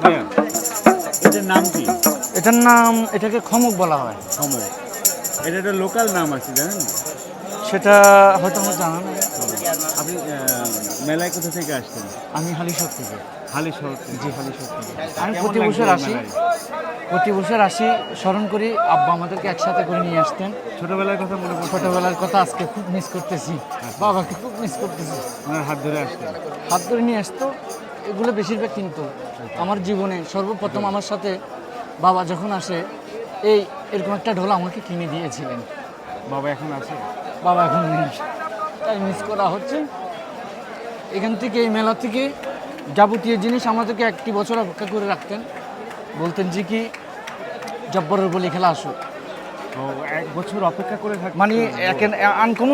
ভাইয়া, এটার নাম কি? এটার নাম, এটাকে খমক বলা হয়। খমক। এটা একটা লোকাল নাম আছে জানেন? সেটা হয়তো আমার জানা নেই। আপনি মেলায় কোথা থেকে আসছেন? আমি হালিশহর থেকে। হালিশহর থেকে। জি, হালিশহর থেকে। আমি কেমন প্রতি লাগছে বছর এই আসি, মেলায়? প্রতি বছর আসি, স্মরণ করি আব্বা আমাদেরকে একসাথে করে নিয়ে আসতেন। ছোটবেলার কথা মনে পড়ছে? ছোটবেলার কথা আজকে খুব মিস করতেছি, বাবাকে খুব মিস করতেছি। ওনার হাত ধরে আসতেন? হাত ধরে নিয়ে আসতো। এগুলো বেশিরভাগ কিন্তু আমার জীবনে সর্বপ্রথম আমার সাথে বাবা যখন আসে, এরকম একটা ঢোল আমাকে কিনে দিয়েছিলেন। বাবা এখন আছে? বাবা এখন নেই, তাই মিস করা হচ্ছে। এখান থেকে, এই মেলা থেকে যাবতীয় জিনিস আমাদেরকে একটি বছর অপেক্ষা করে রাখতেন। বলতেন যে কি জব্বরের বলি খেলা আসুক, ও, 1 বছর অপেক্ষা করে থাকতে মানে আনকমন